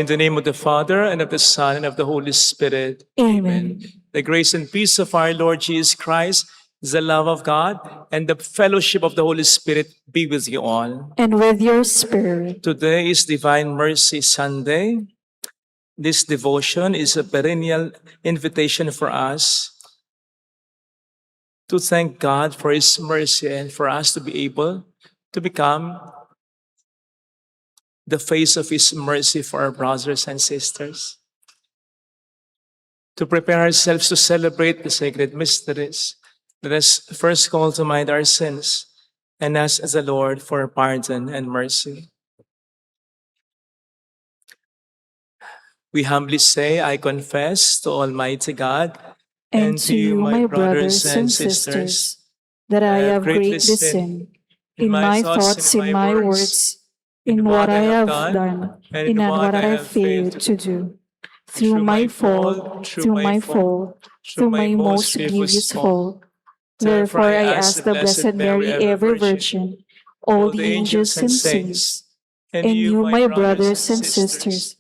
In the name of the Father, and of the Son, and of the Holy Spirit. Amen. The grace and peace of our Lord Jesus Christ, the love of God, and the fellowship of the Holy Spirit be with you all. And with your spirit. Today is Divine Mercy Sunday. This devotion is a perennial invitation for us to thank God for His mercy and for us to be able to become the face of His mercy for our brothers and sisters. To prepare ourselves to celebrate the sacred mysteries, let us first call to mind our sins and ask the Lord for pardon and mercy. We humbly say, I confess to Almighty God And to you, my brothers and sisters, that I have greatly sinned in my thoughts, in my words, in what I have done, and in what I have failed to do. Through my fault, through my most grievous fault. Therefore I ask the Blessed Mary, ever Virgin, all the angels and saints, and you, my brothers and sisters,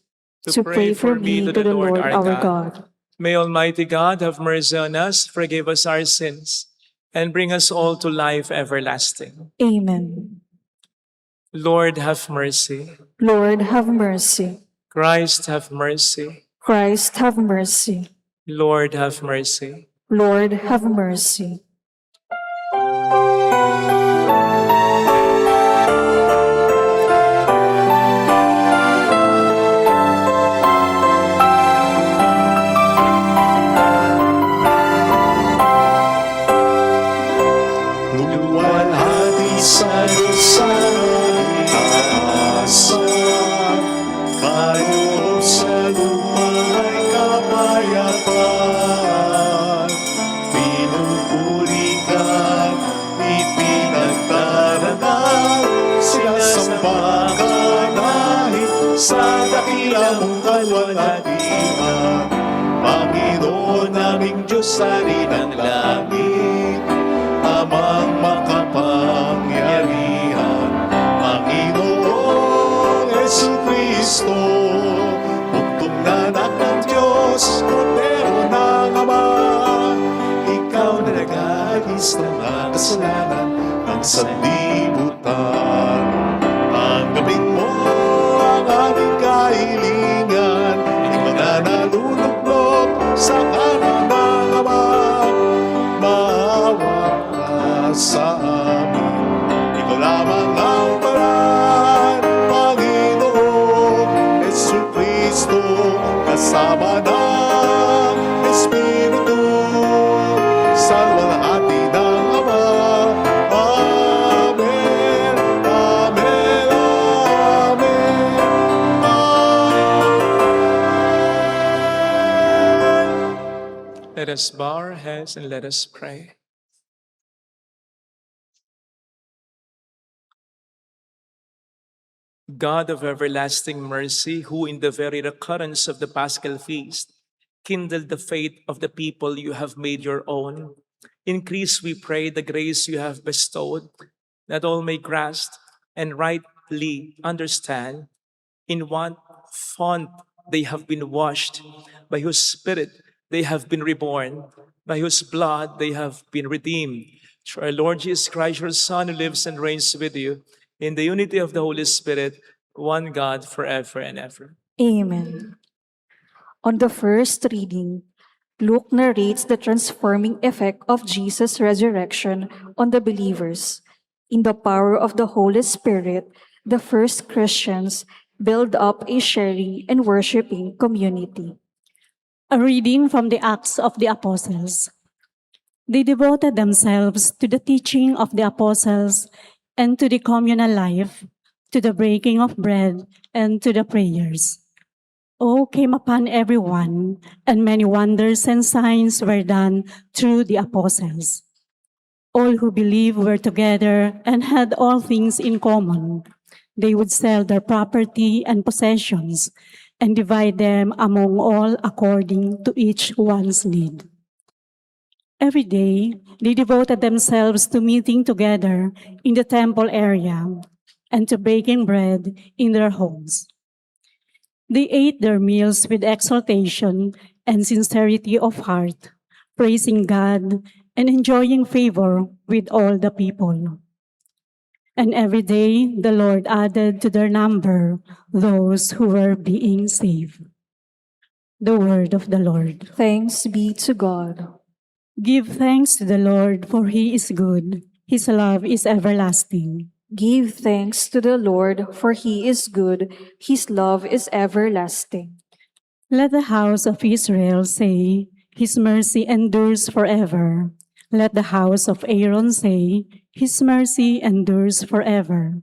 to pray for me to the Lord our God. May Almighty God have mercy on us, forgive us our sins, and bring us all to life everlasting. Amen. Lord, have mercy. Lord, have mercy. Christ, have mercy. Christ, have mercy. Lord, have mercy. Lord, have mercy. Luwalhati sa lusanong itaasa, kayo sa lumay kapayapaan. Pinupuri ka, ipinagdarasal, sinasamba ka dahil sa dakila mong kalwalhatian. Panginoon naming Diyos sa rinang langit, Amang makapangyarihan, Panginoong Jesucristo, buktong na anak ng Diyos, Kordero ng Ama. Ikaw na nag-alis ng mga kasalanan ng sanlibutan. Tanggapin mo ang aming kahilingan, ang mga naluluklok sa kanan ng Ama. Maawa ka sa amin, ikaw lamang ang paraan, Panginoong Jesucristo, kasama ng Espiritu, sa luwalhati ng Ama. Amen, amen, amen, amen. Let us bow our heads and let us pray. God of everlasting mercy, who in the very recurrence of the Paschal feast kindled the faith of the people you have made your own, increase, we pray, the grace you have bestowed, that all may grasp and rightly understand in what font they have been washed, by whose Spirit they have been reborn, by whose blood they have been redeemed. Through our Lord Jesus Christ, your Son, who lives and reigns with you, in the unity of the Holy Spirit, one God, forever and ever. Amen. On the first reading, Luke narrates the transforming effect of Jesus' resurrection on the believers. In the power of the Holy Spirit, the first Christians build up a sharing and worshiping community. A reading from the Acts of the Apostles. They devoted themselves to the teaching of the apostles and to the communal life, to the breaking of bread and to the prayers. Awe came upon everyone, and many wonders and signs were done through the apostles. All who believed were together and had all things in common. They would sell their property and possessions and divide them among all according to each one's need. Every day, they devoted themselves to meeting together in the temple area and to breaking bread in their homes. They ate their meals with exultation and sincerity of heart, praising God and enjoying favor with all the people. And every day the Lord added to their number those who were being saved. The word of the Lord. Thanks be to God. Give thanks to the Lord, for he is good. His love is everlasting. Give thanks to the Lord, for he is good. His love is everlasting. Let the house of Israel say, his mercy endures forever. Let the house of Aaron say, his mercy endures forever.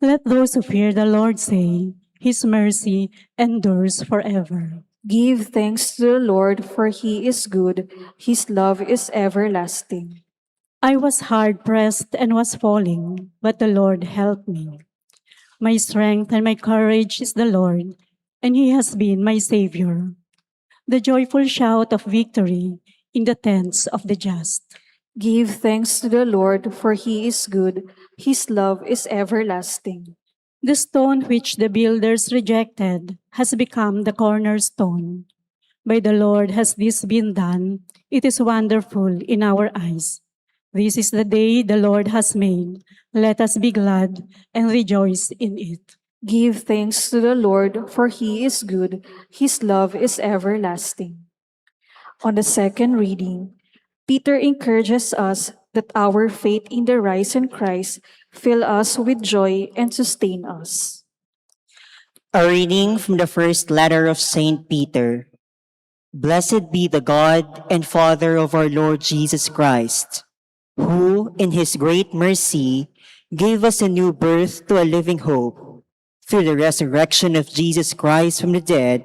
Let those who fear the Lord say, his mercy endures forever. Give thanks to the Lord, for he is good. His love is everlasting. I was hard pressed and was falling, but the Lord helped me. My strength and my courage is the Lord, and he has been my Savior. The joyful shout of victory in the tents of the just. Give thanks to the Lord, for he is good. His love is everlasting. The stone which the builders rejected has become the cornerstone. By the Lord has this been done. It is wonderful in our eyes. This is the day the Lord has made. Let us be glad and rejoice in it. Give thanks to the Lord, for he is good. His love is everlasting. On the second reading, Peter encourages us that our faith in the risen Christ fill us with joy and sustain us. A reading from the first letter of Saint Peter. Blessed be the God and Father of our Lord Jesus Christ, who, in his great mercy, gave us a new birth to a living hope, through the resurrection of Jesus Christ from the dead,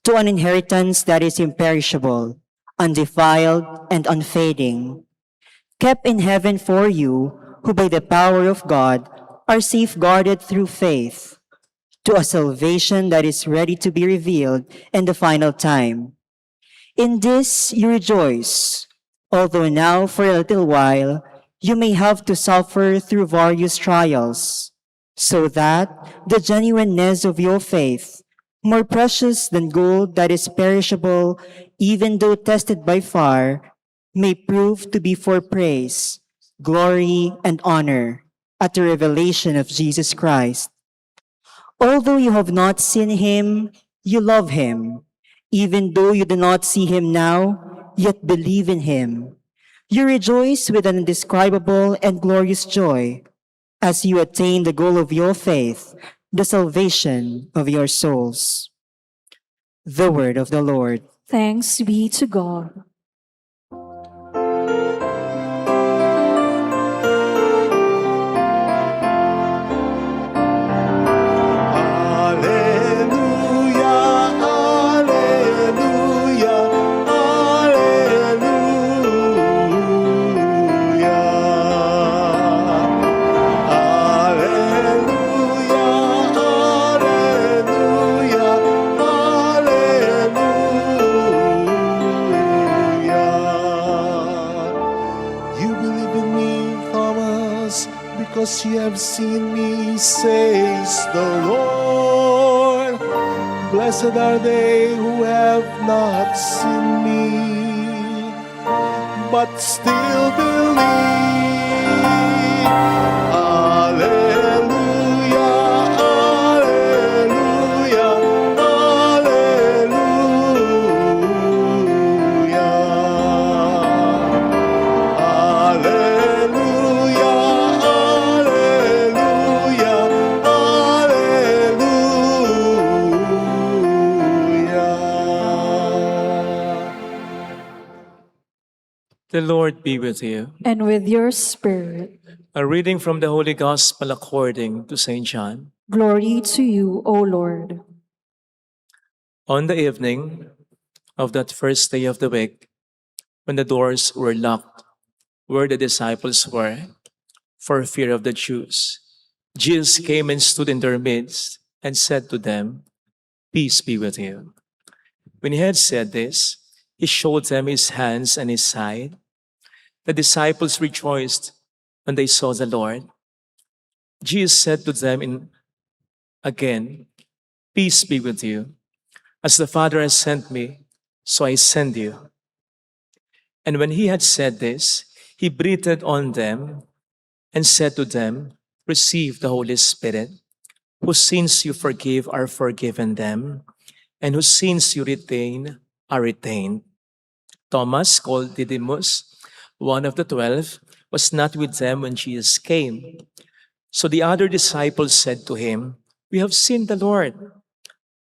to an inheritance that is imperishable, undefiled, and unfading, kept in heaven for you, who by the power of God are safeguarded through faith, to a salvation that is ready to be revealed in the final time. In this you rejoice, although now for a little while you may have to suffer through various trials, so that the genuineness of your faith, more precious than gold that is perishable, even though tested by fire, may prove to be for praise, glory, and honor at the revelation of Jesus Christ. Although you have not seen him, you love him. Even though you do not see him now, yet believe in him. You rejoice with an indescribable and glorious joy as you attain the goal of your faith, the salvation of your souls. The word of the Lord. Thanks be to God. Because you have seen me, says the Lord. Blessed are they who have not seen me, but still believe. Alleluia, alleluia, alleluia. Alleluia, alleluia, alleluia. The Lord be with you. And with your spirit. A reading from the Holy Gospel according to St. John. Glory to you, O Lord. On the evening of that first day of the week, when the doors were locked where the disciples were, for fear of the Jews, Jesus came and stood in their midst and said to them, "Peace be with you." When he had said this, he showed them his hands and his side. The disciples rejoiced when they saw the Lord. Jesus said to them again, Peace be with you. As the Father has sent me, so I send you. And when he had said this, he breathed on them and said to them, Receive the Holy Spirit. Whose sins you forgive are forgiven them, and whose sins you retain are retained. Thomas, called Didymus, one of the 12, was not with them when Jesus came. So the other disciples said to him, We have seen the Lord.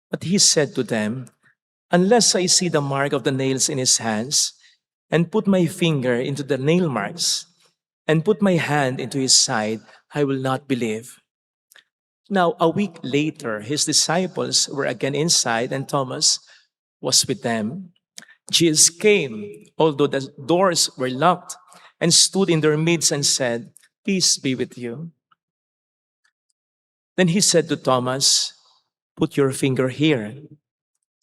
But he said to them, Unless I see the mark of the nails in his hands, and put my finger into the nail marks, and put my hand into his side, I will not believe. Now, a week later, his disciples were again inside, and Thomas was with them. Jesus came, although the doors were locked, and stood in their midst and said, Peace be with you. Then he said to Thomas, Put your finger here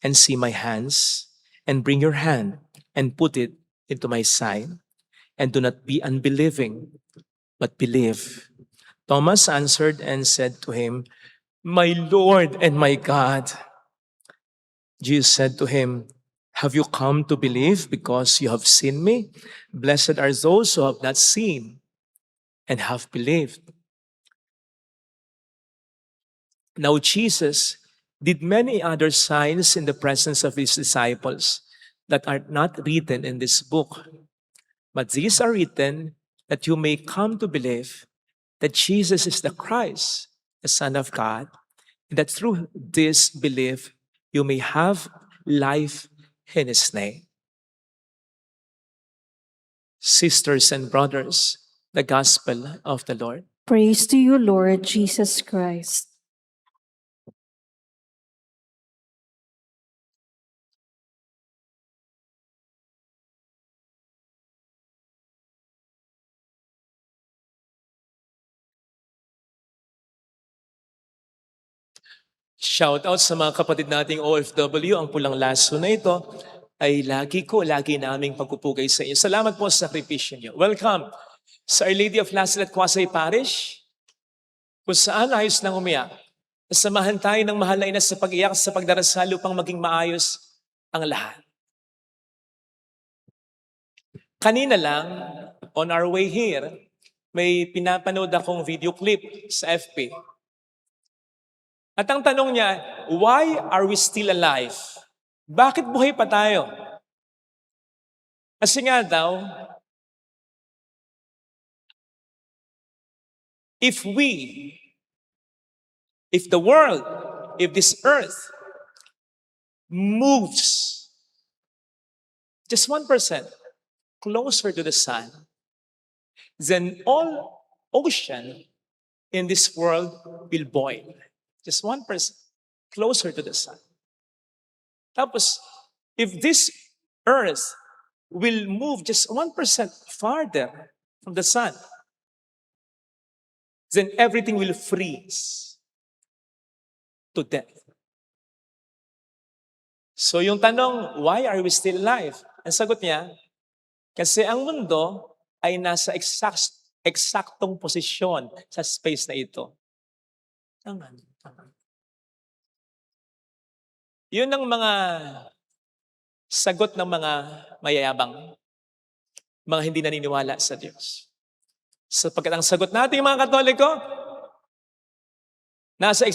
and see my hands, and bring your hand and put it into my side, and do not be unbelieving, but believe. Thomas answered and said to him, My Lord and my God. Jesus said to him, Have you come to believe because you have seen me? Blessed are those who have not seen and have believed. Now Jesus did many other signs in the presence of his disciples that are not written in this book. But these are written that you may come to believe that Jesus is the Christ, the Son of God, and that through this belief you may have life in his name. Sisters and brothers, the gospel of the Lord. Praise to you, Lord Jesus Christ. Shout out sa mga kapatid nating OFW, ang pulang laso na ito ay lagi naming pagpupugay sa inyo. Salamat po sa sakripisyo niyo. Welcome sa Our Lady of Lasalette Quasay Parish, kung saan ayos nang umiyak. Samahan tayo ng mahal na ina sa pag-iyak sa pagdarasal upang maging maayos ang lahat. Kanina lang, on our way here, may pinapanood akong video clip sa FB. At ang tanong niya, why are we still alive? Bakit buhay pa tayo? Kasi nga daw, if the world, if this earth moves just 1% closer to the sun, then all ocean in this world will boil. Just 1% closer to the sun. Tapos, if this earth will move just 1% farther from the sun, then everything will freeze to death. So yung tanong, why are we still alive? Ang sagot niya, kasi ang mundo ay nasa eksaktong posisyon sa space na ito. Yun ang mga sagot ng mga mayayabang, mga hindi naniniwala sa Diyos. Sapagkat ang sagot natin mga Katoliko, nasa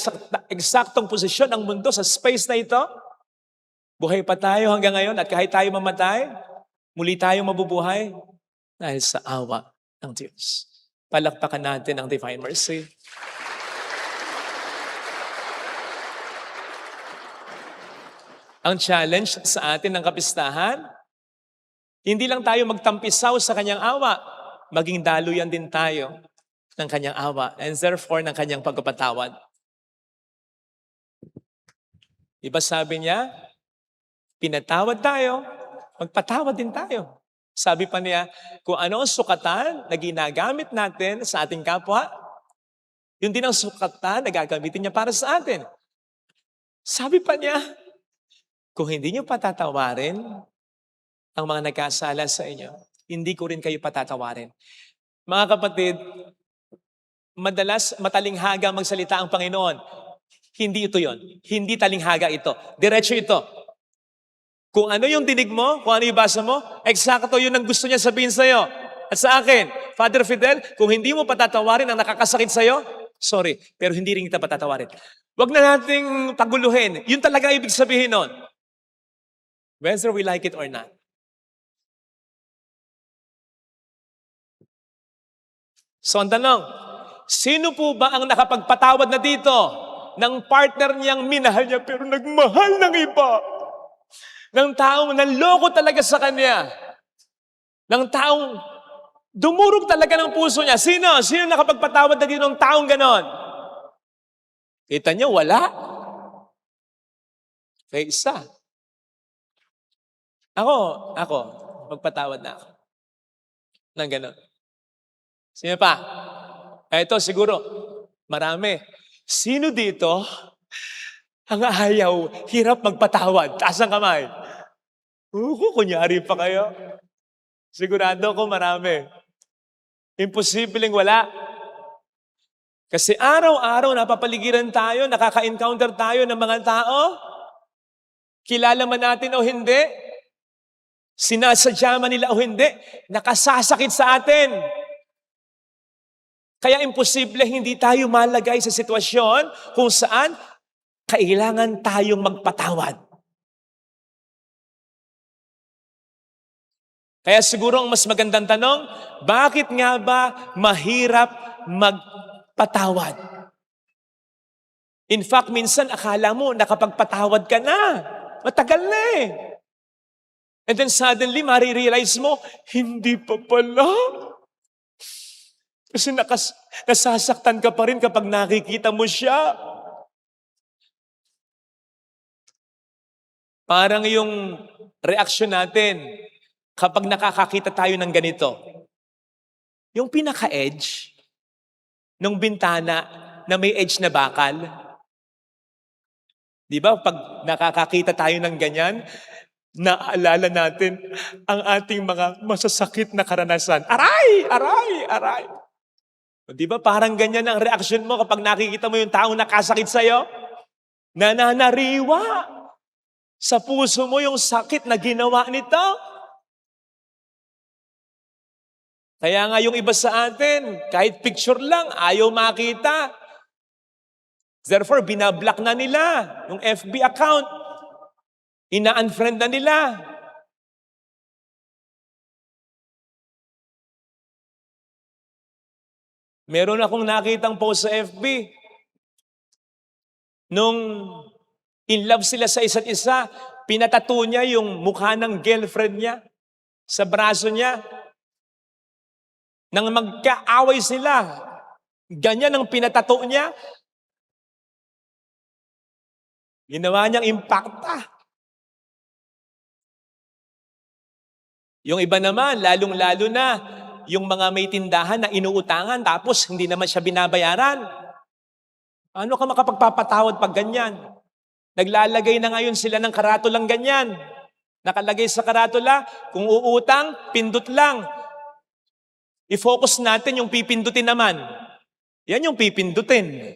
eksaktong posisyon ang mundo sa space na ito. Buhay pa tayo hanggang ngayon at kahit tayo mamatay, muli tayong mabubuhay dahil sa awa ng Diyos. Palakpakan natin ang Divine Mercy. Ang challenge sa atin ng kapistahan, hindi lang tayo magtampisaw sa kanyang awa, maging daluyan din tayo ng kanyang awa and therefore ng kanyang pagpapatawad. Diba sabi niya, pinatawad tayo, magpatawad din tayo. Sabi pa niya, kung ano ang sukatan na ginagamit natin sa ating kapwa, yun din ang sukatan na gagamitin niya para sa atin. Sabi pa niya, kung hindi niyo patatawarin ang mga nagkasala sa inyo, hindi ko rin kayo patatawarin. Mga kapatid, madalas matalinghaga magsalita ang Panginoon. Hindi ito yon. Hindi talinghaga ito. Diretso ito. Kung ano yung dinig mo, kung ano yung basa mo, eksakto yun ang gusto niya sabihin sa'yo. At sa akin, Father Fidel, kung hindi mo patatawarin ang nakakasakit sa'yo, sorry, pero hindi rin kita patatawarin. Huwag na nating paguluhin. Yun talaga ibig sabihin nun. Whether we like it or not. So ang tanong, sino po ba ang nakapagpatawad na dito ng partner niyang minahal niya pero nagmahal ng iba? Ng taong nanloko talaga sa kanya. Ng taong dumurog talaga ng puso niya. Sino? Sino nakapagpatawad na dito ng taong ganon? Kita niyo, wala. May isa. Ako, magpatawad na ako. Nang ganon. Sino pa? Ito siguro, marami. Sino dito ang ayaw, hirap magpatawad? Taas ang kamay. Kunyari pa kayo. Sigurado ko marami. Imposibleng wala. Kasi araw-araw napapaligiran tayo, nakaka-encounter tayo ng mga tao. Kilala man natin o hindi, sinasadya man nila o hindi, nakasasakit sa atin. Kaya imposible hindi tayo malagay sa sitwasyon kung saan kailangan tayong magpatawad. Kaya siguro ang mas magandang tanong, bakit nga ba mahirap magpatawad? In fact, minsan akala mo nakapagpatawad ka na. Matagal na eh. And then suddenly, marirealize mo, hindi pa pala. Kasi nasasaktan ka pa rin kapag nakikita mo siya. Parang yung reaksyon natin kapag nakakakita tayo ng ganito. Yung pinaka-edge ng bintana na may edge na bakal. Di ba? Pag nakakakita tayo ng ganyan, naaalala natin ang ating mga masasakit na karanasan. Aray! Aray! Aray! Di ba parang ganyan ang reaksyon mo kapag nakikita mo yung taong nakasakit sa'yo? Nananariwa sa puso mo yung sakit na ginawa nito. Kaya nga yung iba sa atin, kahit picture lang, ayaw makita. Therefore, binablock na nila yung FB account. Ina-unfriend na nila. Meron akong nakitang post sa FB. Nung in love sila sa isa't isa, pinatato niya yung mukha ng girlfriend niya sa braso niya. Nang magkaaway sila, ganyan ang pinatato niya. Ginawa niyang impacta. Yung iba naman, lalong-lalo na, yung mga may tindahan na inuutangan tapos hindi naman siya binabayaran. Ano ka makapagpapatawad pag ganyan? Naglalagay na ngayon sila ng karatulang ganyan. Nakalagay sa karatula, kung uutang, pindot lang. I-focus natin yung pipindutin naman. Yan yung pipindutin.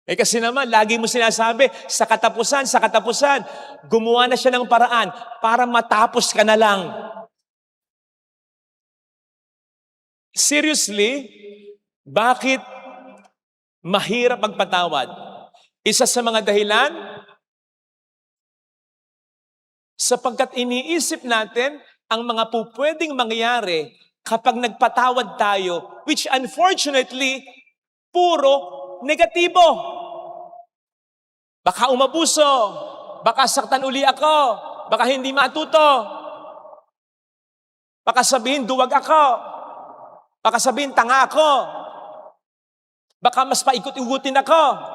Kasi naman, lagi mo sinasabi, sa katapusan, gumawa na siya ng paraan para matapos ka na lang. Seriously, bakit mahirap magpatawad? Isa sa mga dahilan, sapagkat iniisip natin ang mga pupwedeng mangyari kapag nagpatawad tayo, which unfortunately, puro negatibo. Baka umabuso, baka saktan uli ako, baka hindi matuto, baka sabihin duwag ako, baka sabihin tanga ako, baka mas paikot-igutin ako.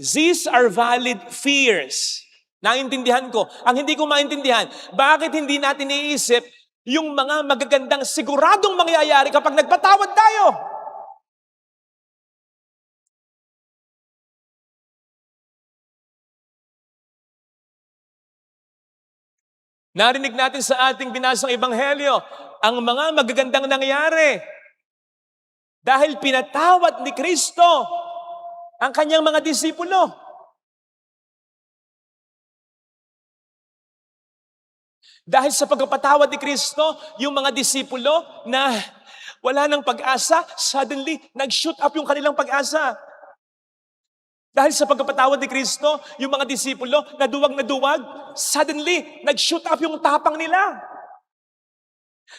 These are valid fears. Naintindihan ko. Ang hindi ko maintindihan, bakit hindi natin iisip yung mga magagandang siguradong mangyayari kapag nagpatawad tayo? Narinig natin sa ating binasang ebanghelyo ang mga magagandang nangyari. Dahil pinatawad ni Kristo ang kanyang mga disipulo. Dahil sa pagpapatawad ni Kristo, yung mga disipulo na wala ng pag-asa, suddenly, nag-shoot up yung kanilang pag-asa. Dahil sa pagpapatawad ni Kristo, yung mga disipulo na duwag, suddenly, nag-shoot up yung tapang nila.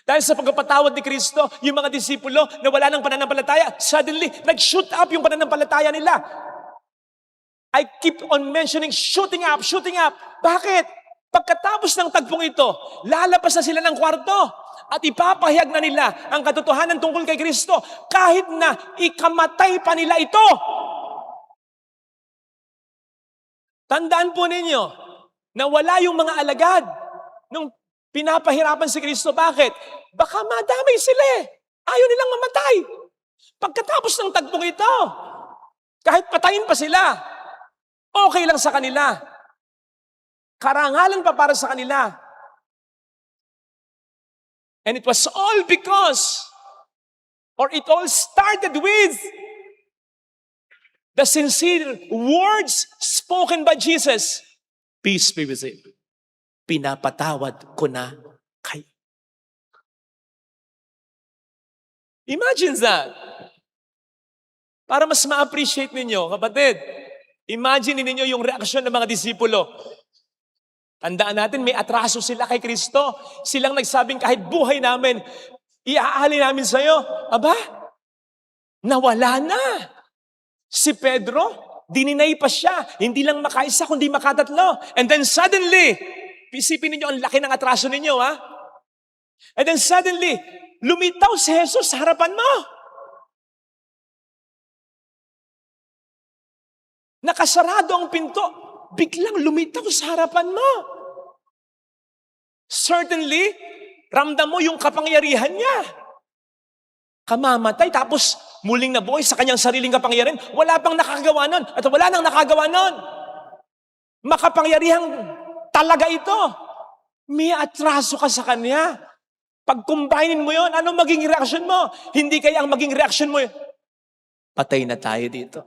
Dahil sa pagpapatawad ni Kristo, yung mga disipulo na wala ng pananampalataya, suddenly, nag-shoot up yung pananampalataya nila. I keep on mentioning shooting up, shooting up. Bakit? Pagkatapos ng tagpong ito, lalabas na sila ng kwarto at ipapahayag na nila ang katotohanan tungkol kay Kristo kahit na ikamatay pa nila ito. Tandaan po ninyo na wala yung mga alagad nung pinapahirapan si Kristo. Bakit? Baka madamay sila eh. Ayaw nilang mamatay. Pagkatapos ng tagpong ito, kahit patayin pa sila, okay lang sa kanila. Karangalan pa para sa kanila. And it was all because, or it all started with, the sincere words spoken by Jesus. Peace be with you. Pinapatawad ko na kayo. Imagine that. Para mas ma-appreciate ninyo, kapatid, imagine ninyo yung reaksyon ng mga disipulo. Tandaan natin, may atraso sila kay Kristo. Silang nagsabing kahit buhay namin, iaali namin sa'yo. Aba, nawala na. Si Pedro, dininay pa siya. Hindi lang makaisa, kundi makatatlo. And then suddenly, isipin ninyo ang laki ng atraso ninyo, ha? And then suddenly, lumitaw si Jesus sa harapan mo. Nakasarado ang pinto, biglang lumitaw sa harapan mo. Certainly, ramdam mo yung kapangyarihan niya. Kamamatay, tapos muling nabuhay sa kanyang sariling kapangyarihan. Wala pang nakagawa nun, at wala nang nakagawa nun. Makapangyarihang talaga ito. May atraso ka sa kanya. Pag combinin mo yon, ano maging reaction mo? Hindi kaya ang maging reaction mo, patay na tayo dito.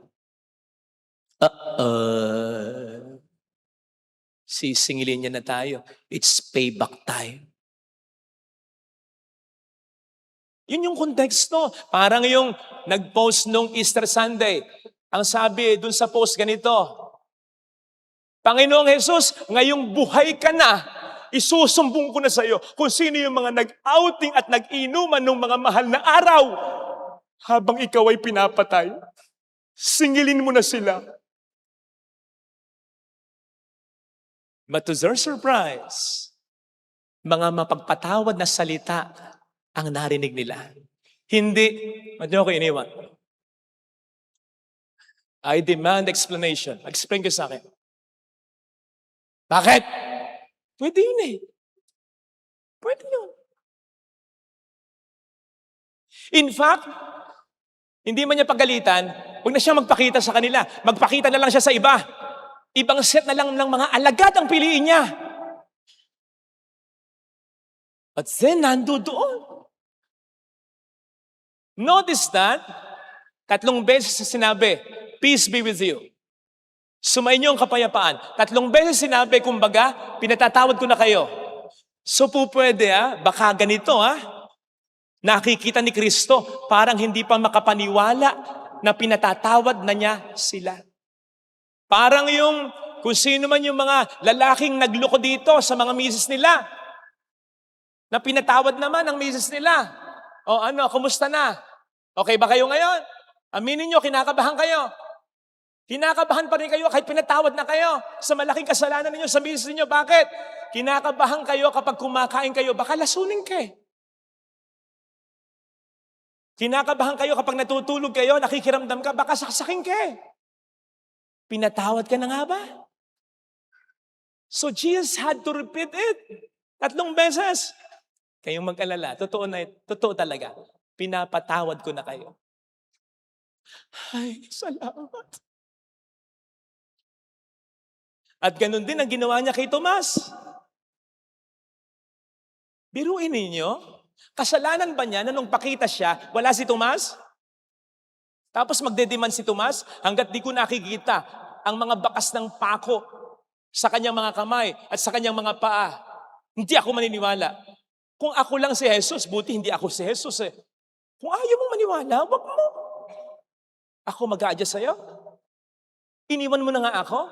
Sisingilin niya na tayo. It's payback time. Yun yung konteksto. Parang yung nag-post nung Easter Sunday. Ang sabi dun sa post ganito, Panginoong Jesus, ngayong buhay ka na, isusumbong ko na sa iyo kung sino yung mga nag-outing at nag-inuman ng mga mahal na araw habang ikaw ay pinapatay. Singilin mo na sila. But to their surprise, mga mapagpatawad na salita ang narinig nila. Hindi, ba't niyo ako iniwan? I demand explanation. Explain ko sa akin. Bakit? Pwede yun eh. Pwede yun. In fact, hindi man niya pagalitan, huwag na siya magpakita sa kanila. Magpakita na lang siya sa iba. Ibang set na lang ng mga alagad ang piliin niya. But then, nando doon. Notice that, 3 beses sinabi, peace be with you. Sumainyo ang kapayapaan. 3 beses sinabi, kumbaga, pinatatawad ko na kayo. So po pwede, baka ganito, nakikita ni Kristo, parang hindi pa makapaniwala na pinatatawad na niya sila. Parang yung, kung sino man yung mga lalaking nagloko dito sa mga misis nila, na pinatawad naman ang misis nila. O ano, kumusta na? Okay ba kayo ngayon? Aminin nyo, kinakabahan kayo. Kinakabahan pa rin kayo kahit pinatawad na kayo sa malaking kasalanan ninyo sa misis ninyo. Bakit? Kinakabahan kayo kapag kumakain kayo, baka lasunin ka eh. Kinakabahan kayo kapag natutulog kayo, nakikiramdam ka, baka saksakin ka eh. Pinatawad ka na nga ba? So Jesus had to repeat it 3 beses. Kayong mag-alala, totoo talaga. Pinapatawad ko na kayo. Ay, salamat. At ganun din ang ginawa niya kay Tomas. Biruin ninyo, kasalanan ba niya na nung pakita siya, wala si Tomas? Tapos magdedemand si Tomas, hanggat di ko nakikita ang mga bakas ng pako sa kanyang mga kamay at sa kanyang mga paa, hindi ako maniniwala. Kung ako lang si Jesus, buti hindi ako si Jesus eh. Kung ayaw mong maniwala, wag mo. Ako mag-a-adjust sa'yo? Iniwan mo na nga ako?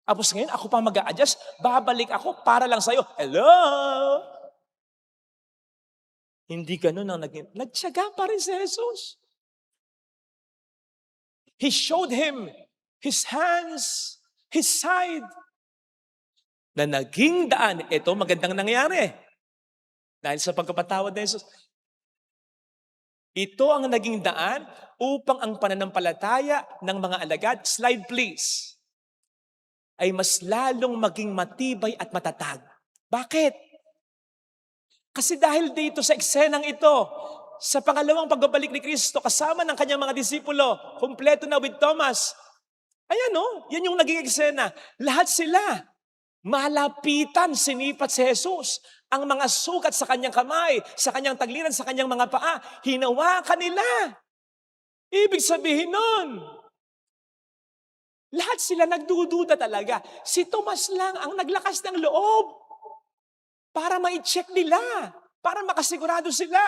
Tapos ngayon, ako pa mag-a-adjust, babalik ako para lang sa'yo. Hello? Hindi ganun ang nagtiyaga pa rin si Jesus. He showed him his hands, his side, na naging daan. Ito magandang nangyari. Dahil sa pagkapatawad ni Jesus. Ito ang naging daan upang ang pananampalataya ng mga alagad, slide please, ay mas lalong maging matibay at matatag. Bakit? Kasi dahil dito sa eksenang ito, sa pangalawang pagbabalik ni Kristo, kasama ng kanyang mga disipulo, kumpleto na with Thomas, ayan yan yung naging eksena. Lahat sila, malapitan, sinipat si Jesus. Ang mga sukat sa kanyang kamay, sa kanyang tagliran, sa kanyang mga paa, hinawakan nila. Ibig sabihin nun, lahat sila nagdududa talaga. Si Tomas lang ang naglakas ng loob para ma-check nila, para makasigurado sila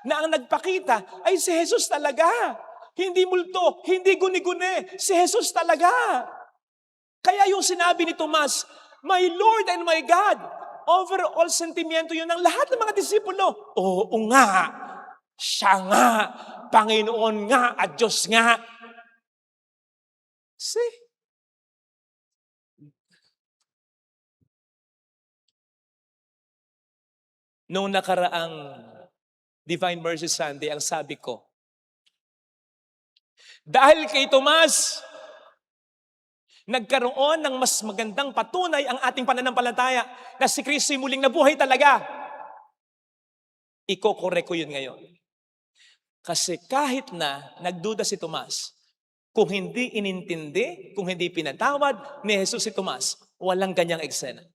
na ang nagpakita ay si Jesus talaga. Hindi multo, hindi guni-guni, si Jesus talaga. Kaya yung sinabi ni Tomas, "My Lord and my God," overall sentimiento yun ng lahat ng mga disipulo. Oo nga, siya nga, Panginoon nga at Diyos nga. See? Noong nakaraang Divine Mercy Sunday, ang sabi ko, dahil kay Tomas, nagkaroon ng mas magandang patunay ang ating pananampalataya na si Kristo'y muling nabuhay talaga. Iko-correct ko yun ngayon. Kasi kahit na nagduda si Tomas, kung hindi inintindi, kung hindi pinatawad ni Jesus si Tomas, walang ganyang eksena.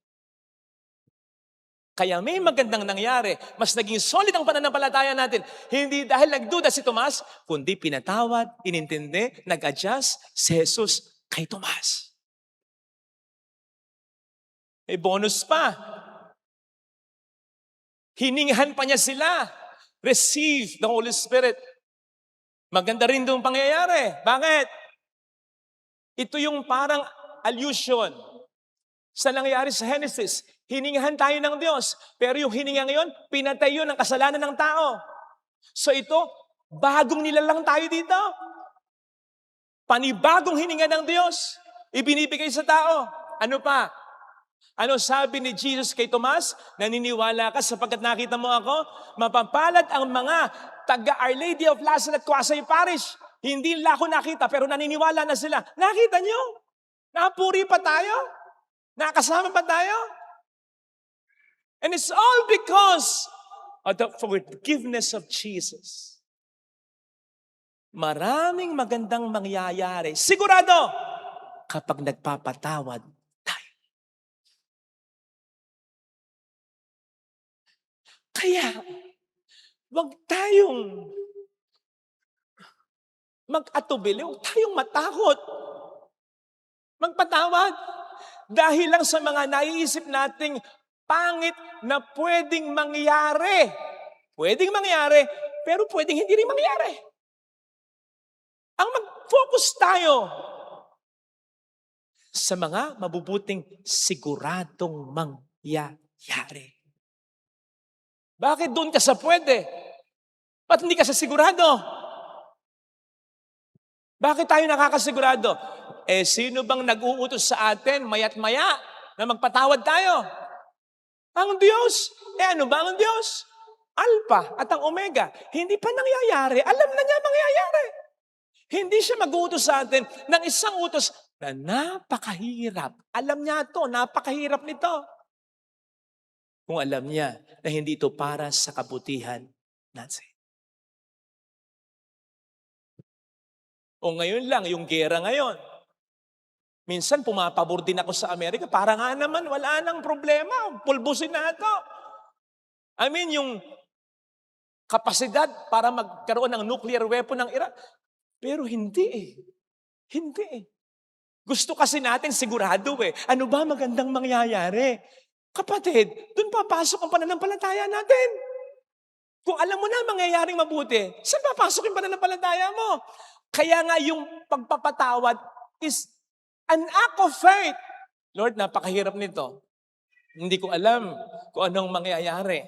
Kaya may magandang nangyari, mas naging solid ang pananampalataya natin. Hindi dahil nagduda si Tomas, kundi pinatawad, inintindi, nag-adjust si Jesus kay Tomas. May bonus pa. Hiningahan pa niya sila. Receive the Holy Spirit. Maganda rin doon pangyayari. Bakit? Ito yung parang allusion sa nangyari sa Genesis. Hiningahan tayo ng Diyos. Pero yung hininga ngayon, pinatay yun ang kasalanan ng tao. So ito, bagong nilalang tayo dito. Panibagong hininga ng Diyos. Ibinibigay sa tao. Ano pa? Ano sabi ni Jesus kay Tomas? Naniniwala ka sapagkat nakita mo ako? Mapapalad ang mga taga Our Lady of Lazaret, Quasay Parish. Hindi nila ako nakita pero naniniwala na sila. Nakita nyo? Napuri pa tayo? Nakasama pa tayo? And it's all because of the forgiveness of Jesus. Maraming magandang mangyayari. Sigurado, kapag nagpapatawad tayo. Kaya, wag tayong mag-atubili, wag tayong matakot. Magpatawad. Dahil lang sa mga naiisip nating pangit na pwedeng mangyari. Pwedeng mangyari, pero pwedeng hindi rin mangyari. Ang mag-focus tayo sa mga mabubuting siguradong mangyayari. Bakit doon ka sa pwede? Ba't hindi ka sa sigurado? Bakit tayo nakakasigurado? Sino bang nag-uutos sa atin maya't maya na magpatawad tayo? Ang Diyos. Ano ba ang Diyos? Alpha at ang Omega. Hindi pa nangyayari. Alam na niya mangyayari. Hindi siya mag-uutos sa atin ng isang utos na napakahirap. Alam niya ito, napakahirap nito. Kung alam niya na hindi ito para sa kabutihan natin. O ngayon lang, yung gera ngayon. Minsan pumapabor din ako sa Amerika, para nga naman wala nang problema, pulbusin na ito. I mean, yung kapasidad para magkaroon ng nuclear weapon ng Iran. Pero hindi eh. Hindi eh. Gusto kasi natin sigurado eh. Ano ba magandang mangyayari? Kapatid, dun papasok ang pananampalataya natin. Kung alam mo na mangyayaring mabuti, saan papasok yung pananampalataya mo? Kaya nga yung pagpapatawad is an act of faith. Lord, napakahirap nito. Hindi ko alam kung anong mangyayari.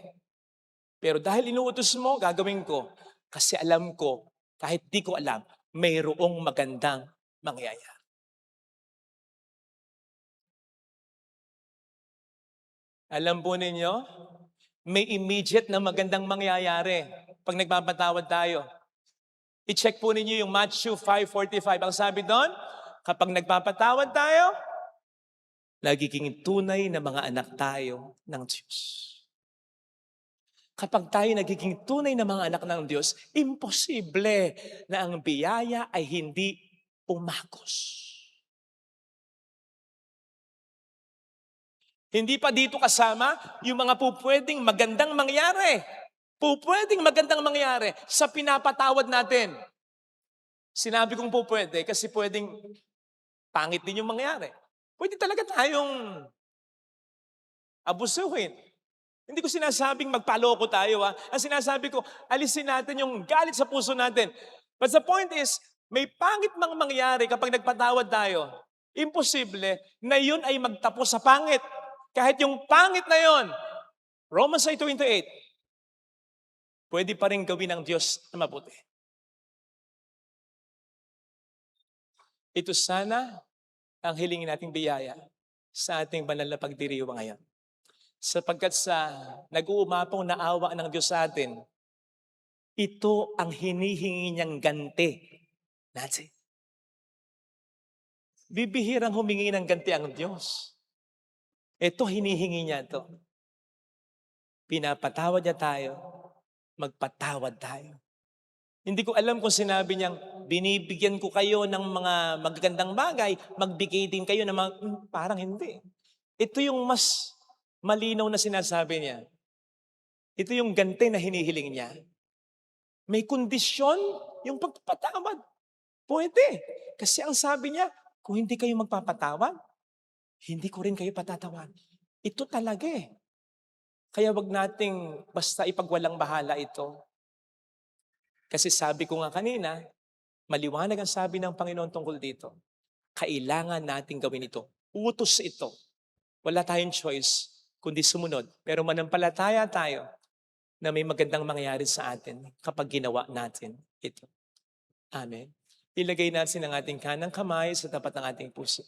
Pero dahil inuutos mo, gagawin ko. Kasi alam ko, kahit di ko alam, mayroong magandang mangyayari. Alam po ninyo, may immediate na magandang mangyayari pag nagpapatawad tayo. I-check po ninyo yung Matthew 5:45. Ang sabi doon, kapag nagpapatawad tayo, nagiging tunay na mga anak tayo ng Diyos. Kapag tayo nagiging tunay na mga anak ng Diyos, imposible na ang biyaya ay hindi umagos. Hindi pa dito kasama yung mga pupwedeng magandang mangyari. Pupwedeng magandang mangyari sa pinapatawad natin. Sinabi kong pupwede kasi pwedeng pangit din yung mangyari. Pwede talaga tayong abusuhin. Hindi ko sinasabing magpaloko tayo. Ang sinasabi ko, alisin natin yung galit sa puso natin. But the point is, may pangit mang mangyari kapag nagpatawad tayo. Imposible na yun ay magtapos sa pangit. Kahit yung pangit na yun, Romans 8:28, pwede pa rin gawin ng Diyos na mabuti. Ito sana ang hilingin nating biyaya sa ating banal na pagdiriwang ngayon. Sapagkat sa nag-uumapong na awa ng Diyos sa atin, ito ang hinihingi niyang ganti natin. Bibihirang humingi ng ganti ang Diyos. Ito hinihingi niya ito. Pinapatawad niya tayo, magpatawad tayo. Hindi ko alam kung sinabi niyang, binibigyan ko kayo ng mga magagandang bagay, magbigay din kayo ng mga, parang hindi. Ito yung mas malinaw na sinasabi niya. Ito yung ganti na hinihiling niya. May kondisyon yung pagpapatawad. Pwede. Kasi ang sabi niya, kung hindi kayo magpapatawad, hindi ko rin kayo patatawan. Ito talaga eh. Kaya wag nating basta ipagwalang bahala ito. Kasi sabi ko nga kanina, maliwanag ang sabi ng Panginoon tungkol dito. Kailangan nating gawin ito. Utos ito. Wala tayong choice kundi sumunod. Pero manampalataya tayo na may magandang mangyayari sa atin kapag ginawa natin ito. Amen. Ilagay natin ang ating kanang kamay sa tapat ng ating puso.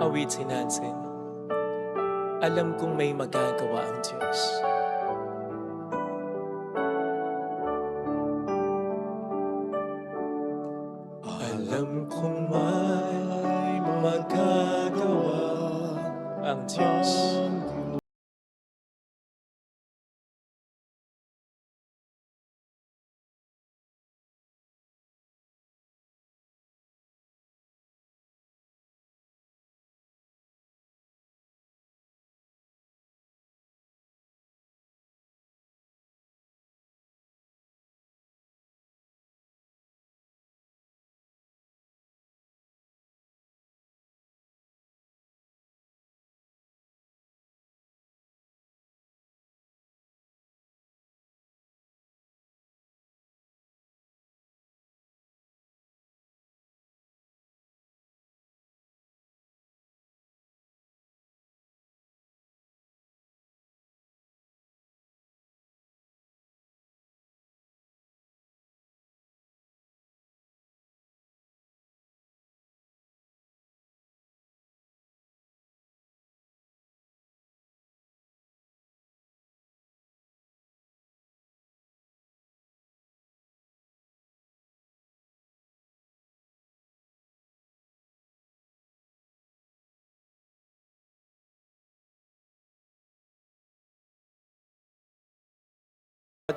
Awitin natin. Alam kong may magagawa ang Diyos. Alam kong may magagawa ang Diyos.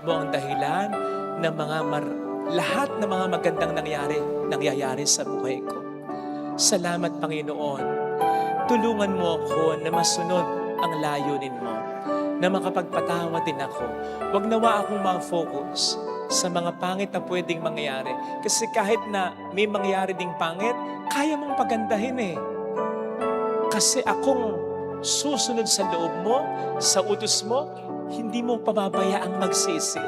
Mo ang dahilan ng lahat ng mga magandang nangyayari sa buhay ko. Salamat, Panginoon. Tulungan mo ako na masunod ang layunin mo, na makapagpatawad din ako. Huwag nawa akong ma-focus sa mga pangit na pwedeng mangyari. Kasi kahit na may mangyari ding pangit, kaya mong pagandahin eh. Kasi akong susunod sa loob mo, sa utos mo, hindi mo pababayaang magsisi.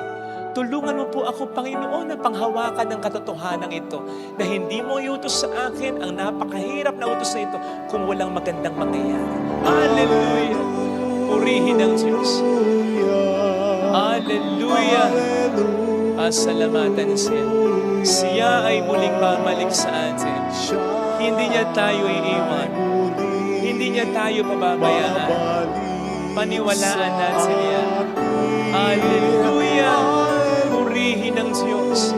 Tulungan mo po ako, Panginoon, na panghawakan ng katotohanan ito, na hindi mo iutos sa akin ang napakahirap na utos na ito kung walang magandang mangyayari. Hallelujah! Purihin ang Diyos. Hallelujah! Pasalamatan siya. Siya ay muling babalik sa atin. Hindi niya tayo iiwan. Hindi niya tayo pababayaan. Paniwalaan natin yan. Hallelujah! Purihin ang Diyos.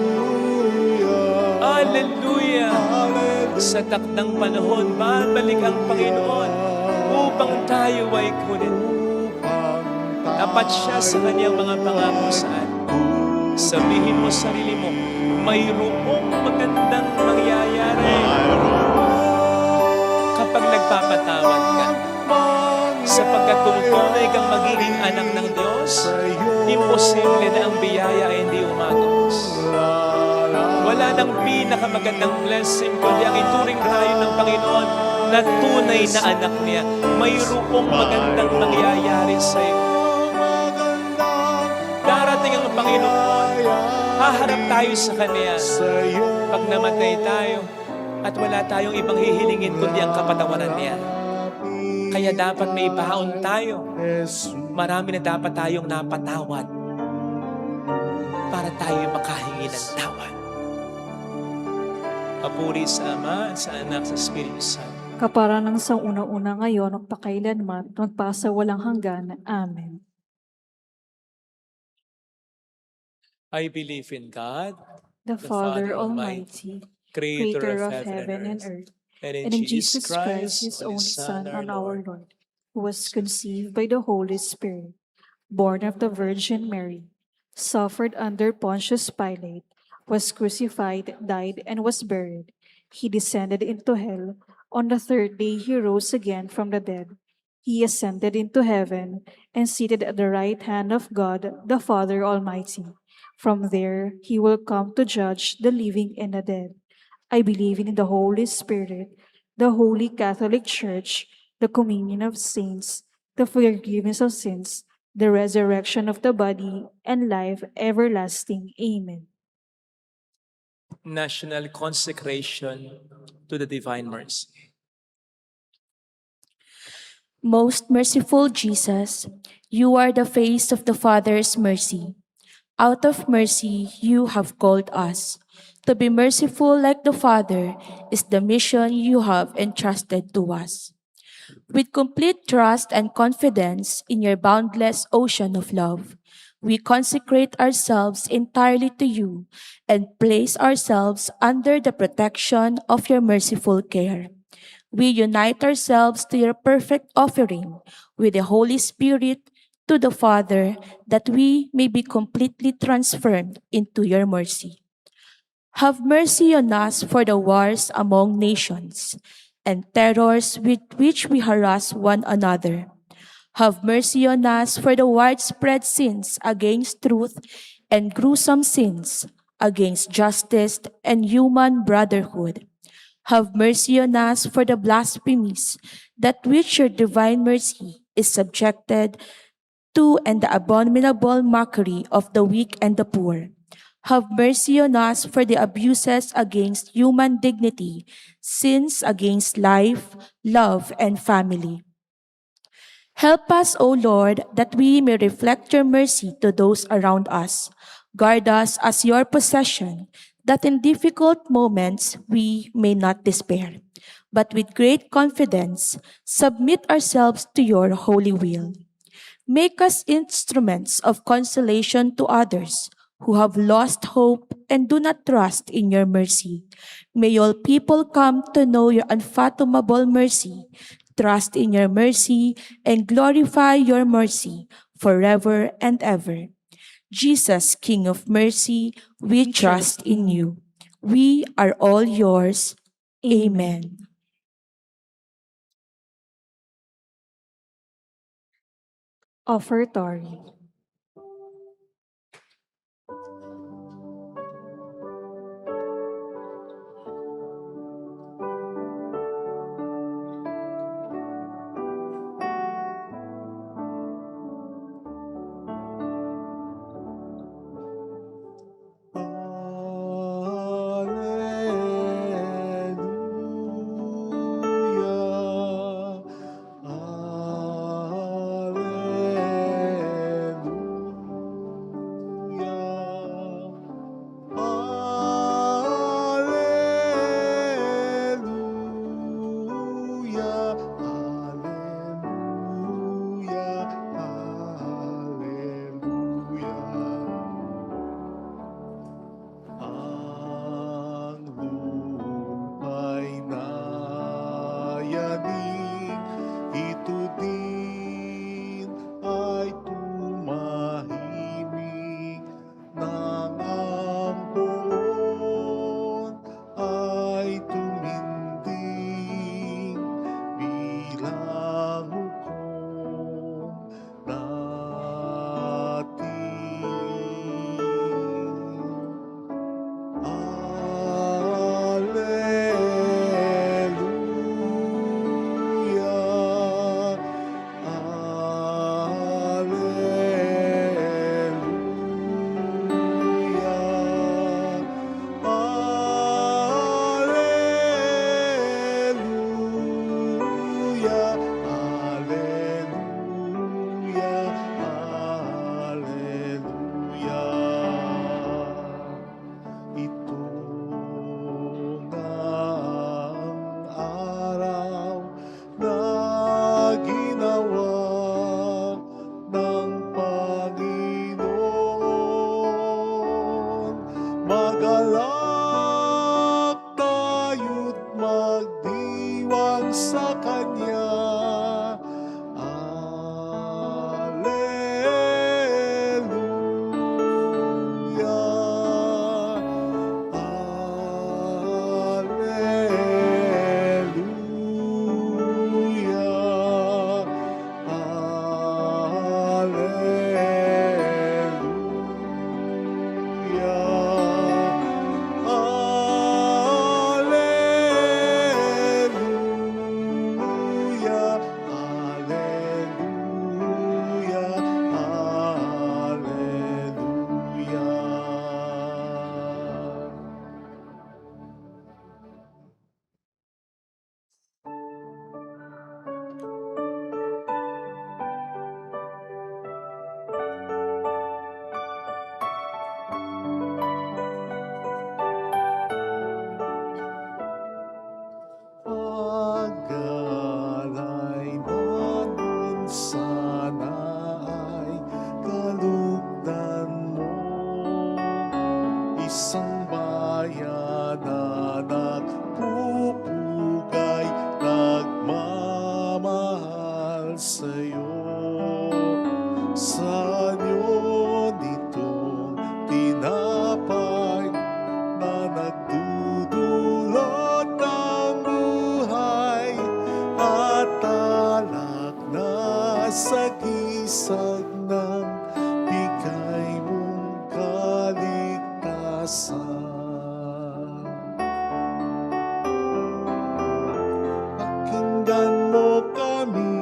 Hallelujah! Sa takdang panahon, babalik ang Panginoon upang tayo ay kunin. Tapat siya sa kanyang mga pangako sa atin. Sabihin mo sa sarili mo, mayroong magandang mangyayari kapag nagpapatawad ka. Sapagkat kung tunay kang magiging anak ng Diyos, imposible na ang biyaya ay hindi umatapos. Wala nang pinakamagandang blessing kundi ang ituring tayo ng Panginoon na tunay na anak niya. Mayroong magandang mangyayari sa iyo. Darating ang Panginoon, haharap tayo sa Kanya. Pag namatay tayo at wala tayong ibang hihilingin kundi ang kapatawaran niya. Kaya dapat may baon tayo. Marami na dapat tayong napatawad para tayo makahingi ng tawad. Papuri sa Ama, sa Anak, sa Espiritu Santo. Kapara ng sa una-una ngayon, magpakailanman, magpasa walang hanggan. Amen. I believe in God, The Father Almighty, Creator Creator of heaven and earth, and in Jesus Christ, His only Son, our Lord, who was conceived by the Holy Spirit, born of the Virgin Mary, suffered under Pontius Pilate, was crucified, died, and was buried. He descended into hell. On the third day he rose again from the dead. He ascended into heaven and seated at the right hand of God, the Father Almighty. From there he will come to judge the living and the dead. I believe in the Holy Spirit, the Holy Catholic Church, the communion of saints, the forgiveness of sins, the resurrection of the body, and life everlasting. Amen. National consecration to the Divine Mercy. Most merciful Jesus, you are the face of the Father's mercy. Out of mercy, you have called us. To be merciful like the Father is the mission you have entrusted to us. With complete trust and confidence in your boundless ocean of love, we consecrate ourselves entirely to you and place ourselves under the protection of your merciful care. We unite ourselves to your perfect offering with the Holy Spirit to the Father, that we may be completely transformed into your mercy. Have mercy on us for the wars among nations and terrors with which we harass one another. Have mercy on us for the widespread sins against truth and gruesome sins against justice and human brotherhood. Have mercy on us for the blasphemies that which your divine mercy is subjected to and the abominable mockery of the weak and the poor. Have mercy on us for the abuses against human dignity, sins against life, love, and family. Help us, O Lord, that we may reflect your mercy to those around us. Guard us as your possession, that in difficult moments we may not despair, but with great confidence submit ourselves to your holy will. Make us instruments of consolation to others who have lost hope and do not trust in your mercy. May all people come to know your unfathomable mercy, trust in your mercy, and glorify your mercy forever and ever. Jesus, King of mercy, we trust in you. We are all yours. Amen. Offertory. Alleluia. Alleluia. Ang lumpay na yanig, ito din ay tumahimik nang ang poon ay tuminding bilang hukom natin. Alleluia. Alleluia. Alleluia. Alleluia. Ito na ang araw na ginawa ng Panginoon. Magalak tayo't magdiwang sa Kanya. Alleluia. Alleluia. Alleluia. Alleluia. Paggalay namin sana ay kalugdan mo, isang bayan na nagpupugay, nagmamahal sa'yo. Sa anyo nitong tinapay na nagdudulot ng buhay at alak na sagisag ng bigay mong kaligtasan. Pakinggan mo kami,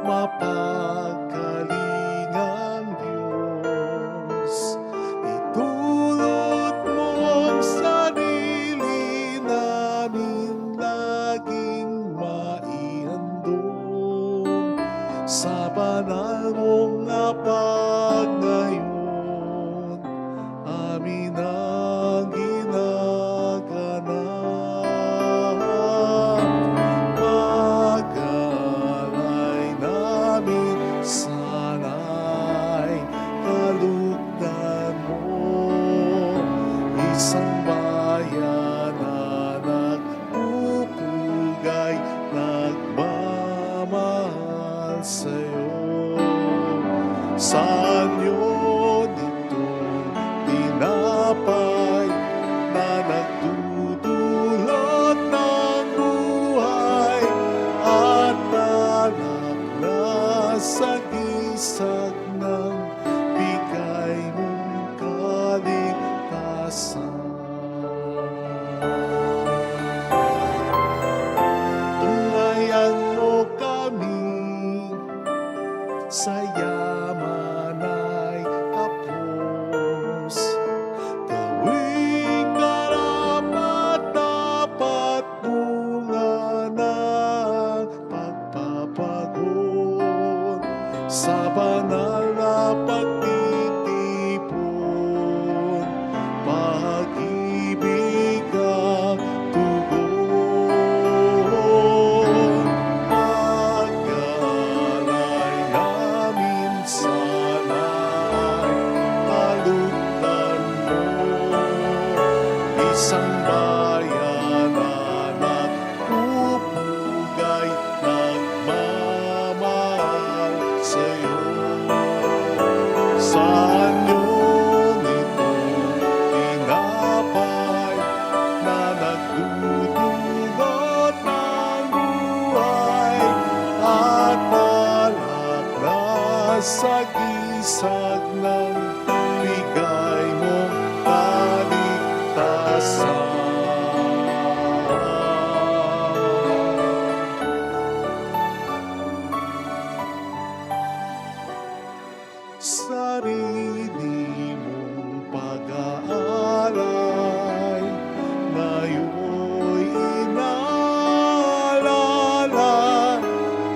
mapagkalingang Diyos. Itulot mo ang sarili namin laging maihandog sa banal mong apag ngayon. Amin ang ginaganap. Paggalay namin sana'y kalugdan mo, isang bayan na nagpupugay, nagmamahal sa'yo. Sa anyo nitong tinapay na nagdudulot ng buhay at alak na sagisag ng bigay mong kaligtasan. Tunghayan mo kami sa yaman ay kapos. Gawing karapat-dapat bunga ng pagpapagod sa banal na pagtitipon, pag-ibig ang tugon. Pag-alay namin sana'y kalugdan mo, isang bayan na nagpupugay, nagmamahal sa'yo. Saan yung itong tinapay na nagdudulot ng buhay at alak na sagisag ng bigay mong kaligtasan. Sarili mong pag-aalay, ngayon'y inaalala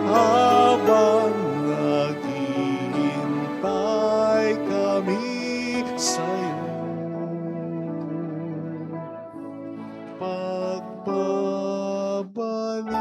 habang naghihintay kami sa'yo. Pagbabalik.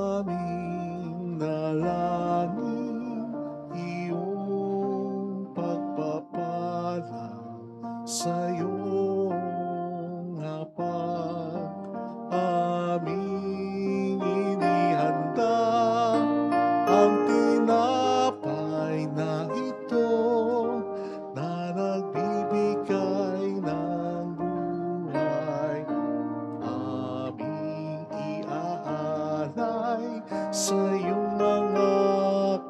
Aming nalangin, iyong pagpapala sa iyong hapag. Aming inihanda ang tinapay na ito na nagbibigay ng buhay. Aming iaalay sa iyong mga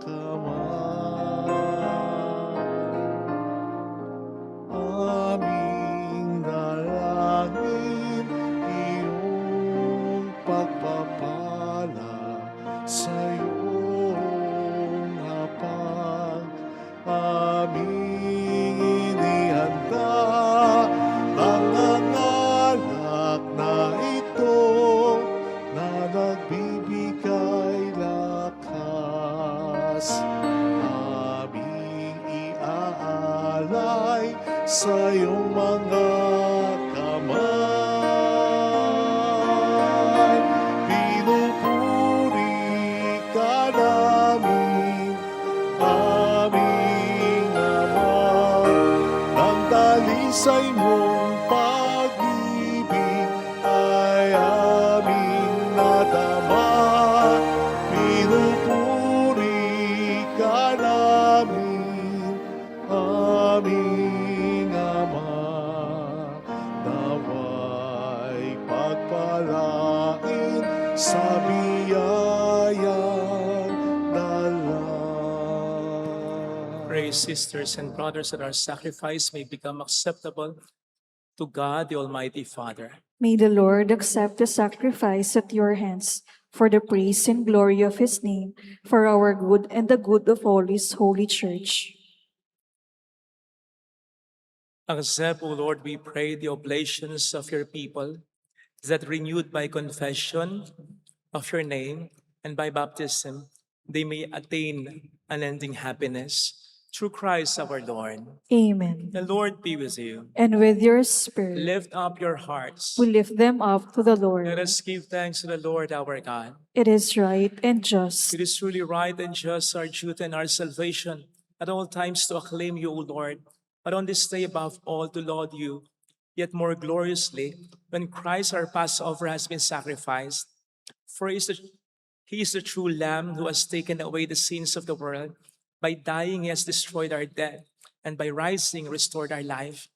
kamay. Aming dalangin, iyong pagpapala sa iyong hapag. Aming inihanda ang alak na ito na nagbibigay lakas. Aming iaalay sa iyong mga kamay. Pinupuri ka namin, aming Ama, ang dalisay mong pag-ibig ay aming nadama. Pinupuri ka namin, aming Ama, nawa'y pagpalain sa biyayang dala. Pray, sisters and brothers, that our sacrifice may become acceptable to God, the Almighty Father. May the Lord accept the sacrifice at your hands for the praise and glory of his name, for our good and the good of all his holy church. Accept, O Lord, we pray, the oblations of your people, that renewed by confession of your name and by baptism, they may attain unending happiness. Through Christ our Lord. Amen. The Lord be with you. And with your spirit, Lift up your hearts. we lift them up to the Lord. Let us give thanks to the Lord our God. It is right and just, It is truly right and just, our duty and our salvation, at all times to acclaim you, O Lord, but on this day above all to laud you, yet more gloriously, when Christ our Passover has been sacrificed. For he is the true Lamb who has taken away the sins of the world. By dying, he has destroyed our death, and by rising, restored our life.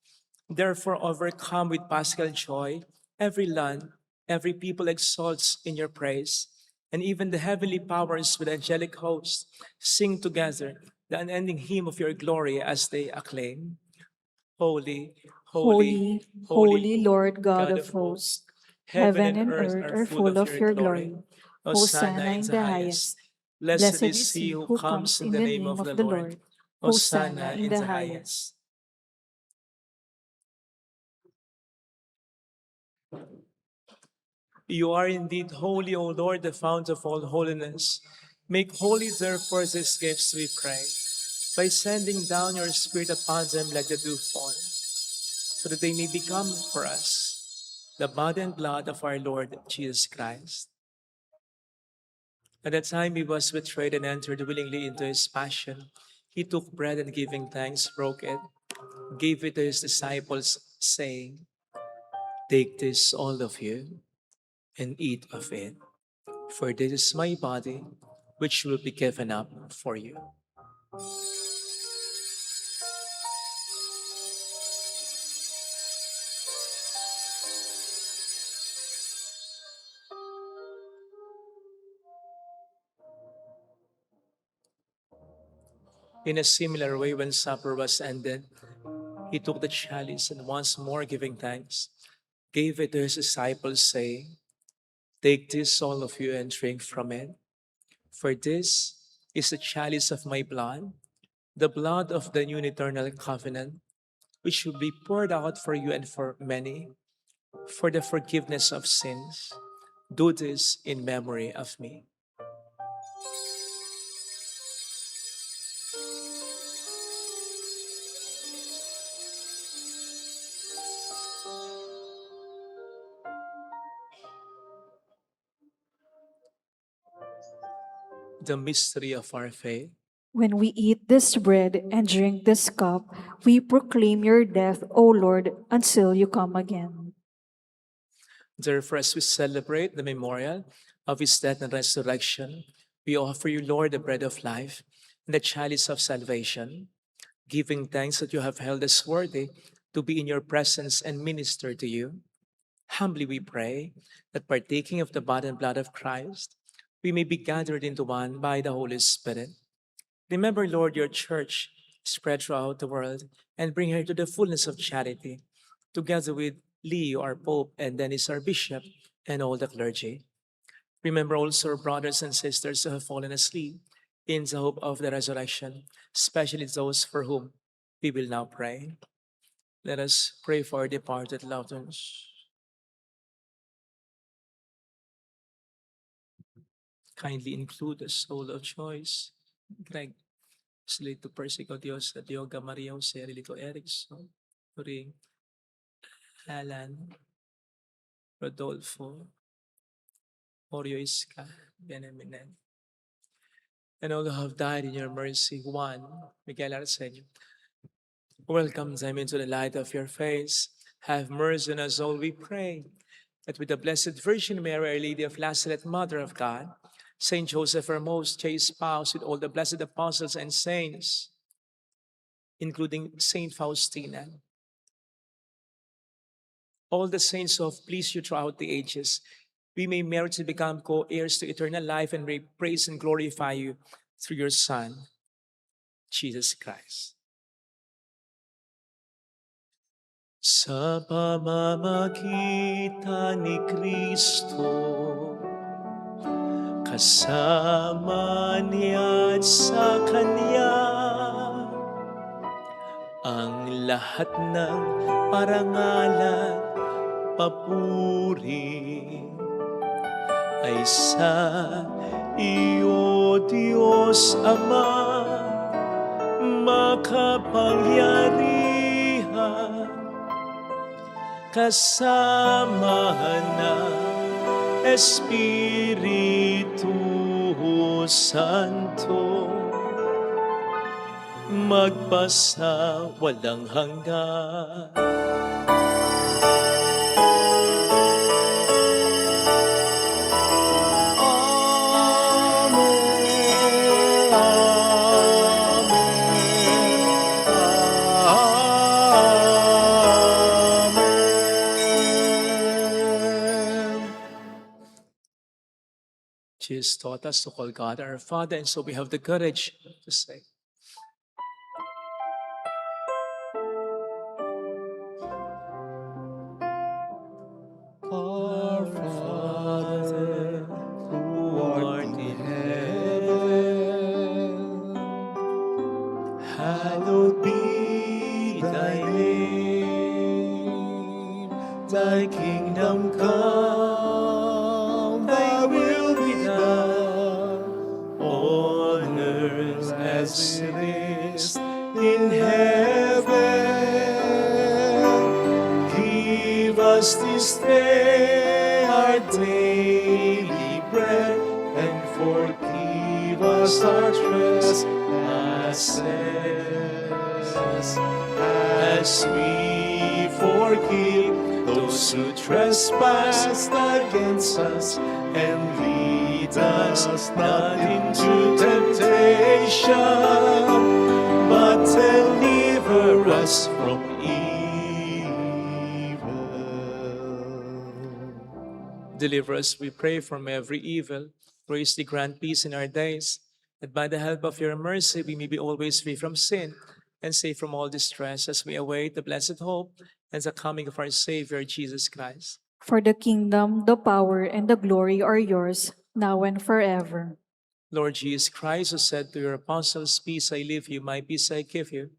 Therefore, overcome with paschal joy, every land, every people exalts in your praise, and even the heavenly powers with angelic hosts sing together the unending hymn of your glory as they acclaim. Holy, holy, Holy, holy, holy Lord God God of of hosts, hosts, heaven heaven and and earth earth are are full full of of your your glory. glory. Hosanna Hosanna in in the the highest. highest. Blessed Blessed is is he he who who comes comes in in the the name name of of the the Lord. Lord. Hosanna Hosanna in in the the highest. highest. You are indeed holy, O Lord, the fount of all holiness. Make holy, therefore, these gifts, we pray, by sending down your Spirit upon them like the dewfall, so that they may become for us the body and blood of our Lord Jesus Christ. At the time he was betrayed and entered willingly into his passion, he took bread and giving thanks, broke it, gave it to his disciples, saying, "Take this, all of you, and eat of it. For this is my body, which will be given up for you." In a similar way, when supper was ended, he took the chalice and once more giving thanks, gave it to his disciples, saying, "Take this, all of you, and drink from it. For this is the chalice of my blood, the blood of the new and eternal covenant, which will be poured out for you and for many for the forgiveness of sins. Do this in memory of me." The mystery of our faith. When we eat this bread and drink this cup, we proclaim your death, O Lord, until you come again. Therefore, as we celebrate the memorial of his death and resurrection, we offer you, Lord, the bread of life and the chalice of salvation, giving thanks that you have held us worthy to be in your presence and minister to you. Humbly we pray that partaking of the body and blood of Christ, we may be gathered into one by the Holy Spirit. Remember, Lord, your church spread throughout the world and bring her to the fullness of charity, together with Leo, our Pope, and Dennis, our Bishop, and all the clergy. Remember also our brothers and sisters who have fallen asleep in the hope of the resurrection, especially those for whom we will now pray. Let us pray for our departed loved ones. Kindly include the soul of Joyce, Greg, Slito Persico Dios, at Yoga Maria Jose, Rilito Erickson, Turing, Alan, Rodolfo, Oreo Isca, Beneminen, and all who have died in your mercy. Juan, Miguel Arsenio, welcome them into the light of your face. Have mercy on us all, we pray, that with the Blessed Virgin Mary, Our Lady of Lazaret, Mother of God, Saint Joseph, our most chaste spouse, with all the blessed apostles and saints, including Saint Faustina, all the saints who have pleased you throughout the ages, we may merit to become co-heirs to eternal life and may praise and glorify you through your Son, Jesus Christ. Sa pamamagitan ni Kristo, kasama niya at sa Kanya, ang lahat ng parangal at papuri ay sa iyo, Diyos Ama, makapangyarihan, kasama ng Espiritu Santo, magpasa walang hanggan. Jesus taught us to call God our Father, and so we have the courage to say, Our Father, who art in heaven, hallowed be thy name. Thy kingdom come, thy will be done, on earth as it is in heaven. Give us this day our daily bread, and forgive us our trespasses, as we forgive those who trespass against us. And lead us not into temptation, but deliver us from evil. deliver us, we pray, from every evil. Graciously grant peace in our days, that by the help of your mercy we may be always free from sin and safe from all distress, as we await the blessed hope and the coming of our Savior, Jesus Christ. For the kingdom, the power, and the glory are yours, now and forever. Lord Jesus Christ, who said to your apostles, "Peace I leave you, my peace I give you,"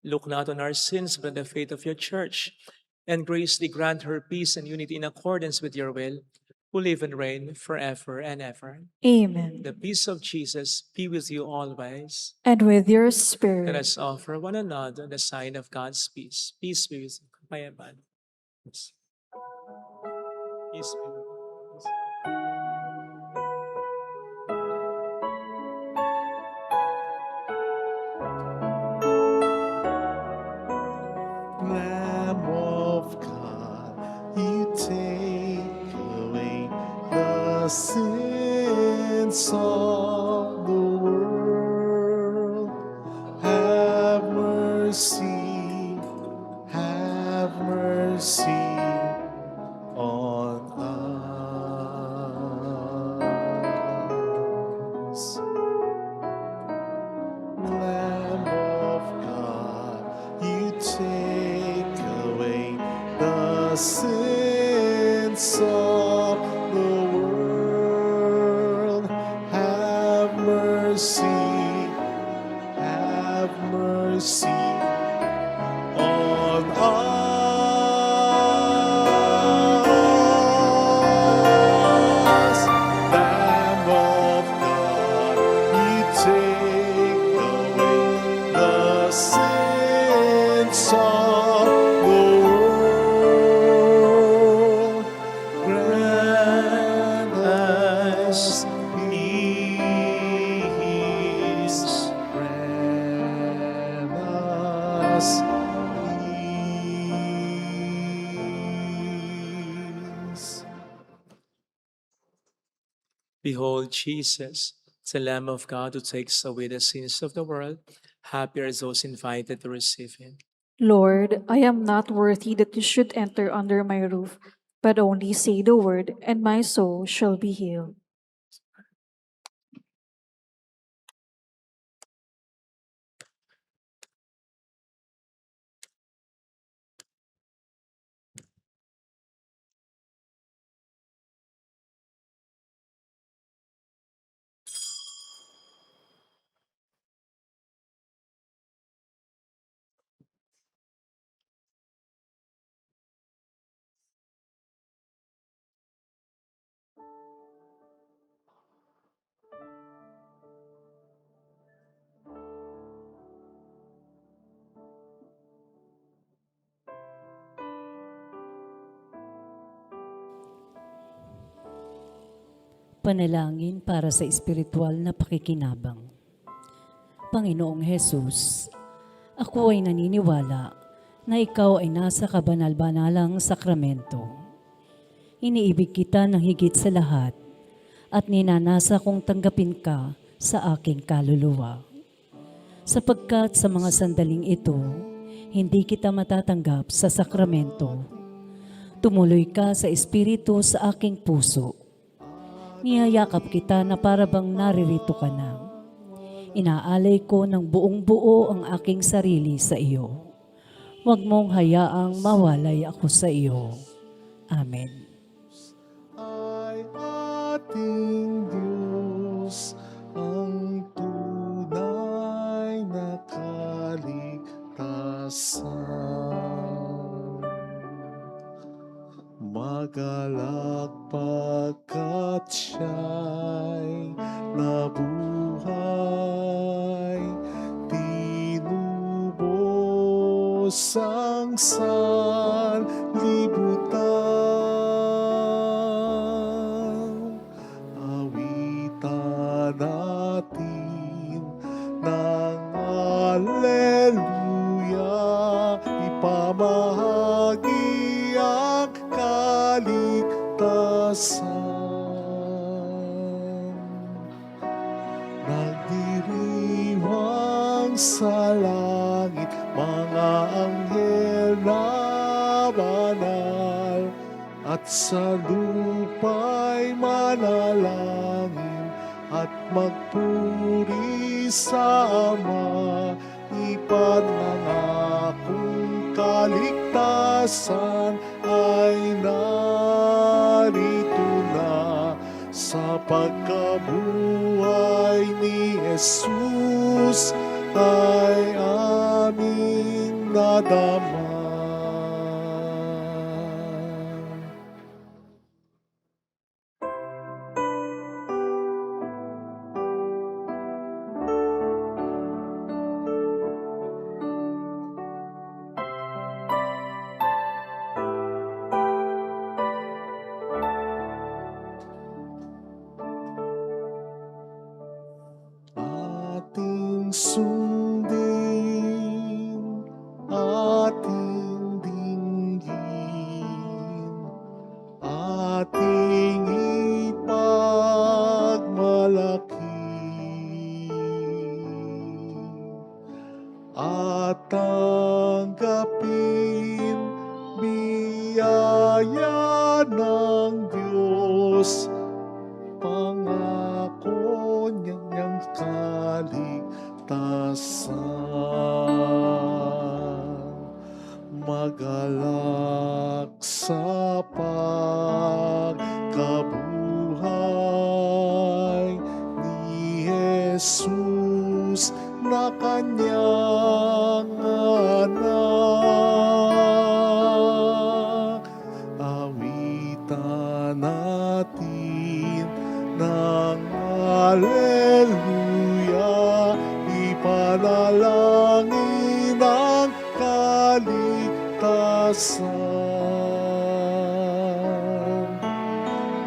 look not on our sins, but on the faith of your church, and graciously grant her peace and unity in accordance with your will, who live and reign forever and ever. Amen. The peace of Jesus be with you always. And with your Let spirit. us offer one another the sign of God's peace. Peace be with you. Kapayaman. Peace be with you. Lamb of God, you take away the sins of the world. Have mercy on us. Lamb of God, you take away the sins of the world. Have mercy on us. Lamb of God, you take away the sins of the world. Grant us peace. Grant us peace. Behold Jesus, the Lamb of God who takes away the sins of the world. Happy are those invited to receive him. Lord, I am not worthy that you should enter under my roof, but only say the word, and my soul shall be healed. Panalangin para sa espiritual na pakikinabang. Panginoong Hesus, Ako ay naniniwala na ikaw ay nasa kabanal-banalang sakramento. Iniibig kita ng higit sa lahat at ninanasa kong tanggapin ka sa aking kaluluwa. Sapagkat sa mga sandaling ito, hindi kita matatanggap sa sakramento. Tumuloy ka sa Espiritu sa aking puso. Niyayakap kita na parabang naririto ka na. Inaalay ko ng buong buo ang aking sarili sa iyo. Huwag mong hayaang mawalay ako sa iyo. Amen. Ay ating Diyos, ang tunay na kaligtasan. Magalak pagkat siya'y nabuhay, tinubos ang sanlibutan. Awitan natin ng Alleluia, ipamahagi ang kaligtasan. Nagdiriwang sa langit, mga anghel na banal, at sa lupa'y manalangin at magpuri sa Ama. Ipanangakong kaligtasan ay narito na sa pagkabuhay ni Jesus ay aming nadama. Ating sundin, ating dinggin, ating ipagmalaki, at tanggapin biyaya ng Diyos, pangako niyang kaligtasan. Magalak sa pagkabuhay ni Jesus na kanyang anak. Awitan natin ng Alleluia, ipanalangin ang kaligtasan.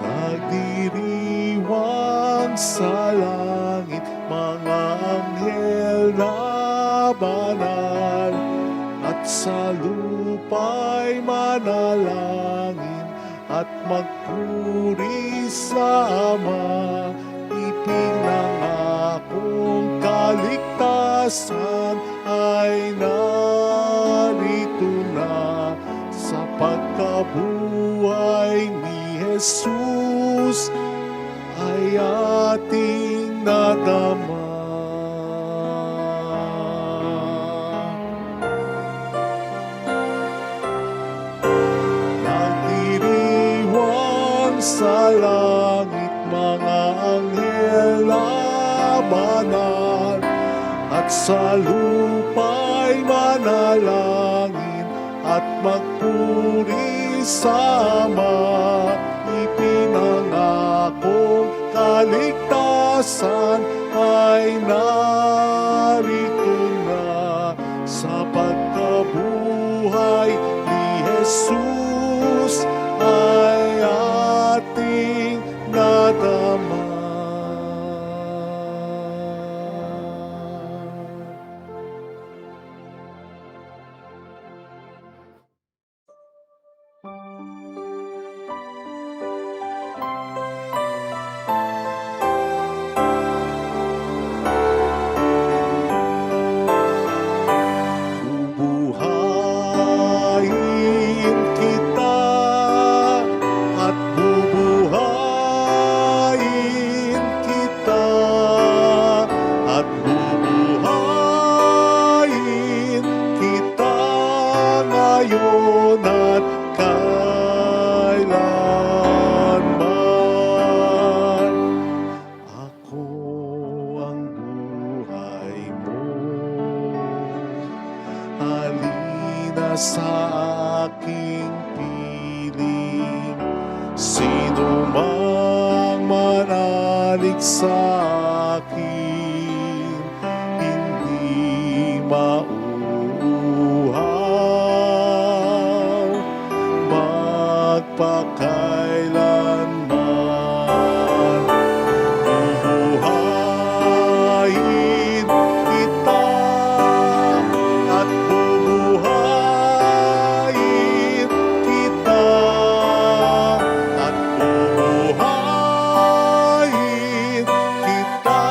Nagdiriwang sa langit, mga anghel na banal, at sa lupa'y manalangin at magpuri sa Ama. Ipinangakong kaligtasan ay narito na sa pagkabuhay ni Jesus ay ating nadama. Nagdiriwang sa langit, mga anghel na banal, at sa lupa'y manalangin at magpuri sa Ama. Ipinangakong kaligtasan ay narito na sa pagkabuhay ni Jesus ay ating nadama. ngayon at kailanman. Ako ang buhay mo, halina sa aking piling. Sino mang manalig sa akin, hindi mauuhaw magpakailanman. Bubuhayin kita at bubuhayin kita at bubuhayin kita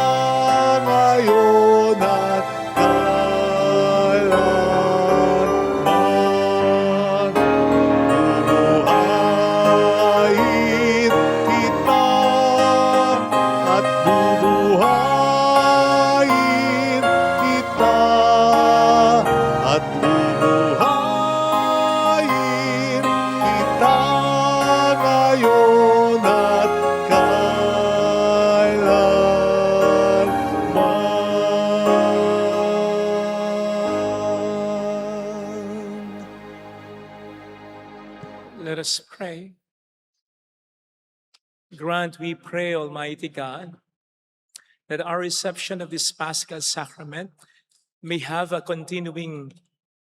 ngayon at kailanman. Bubuhayin kita at bubuhayin kita at bubuhayin kita ngayon at kailanman. Let us pray. Grant, we pray, Almighty God, that our reception of this Paschal Sacrament may have a continuing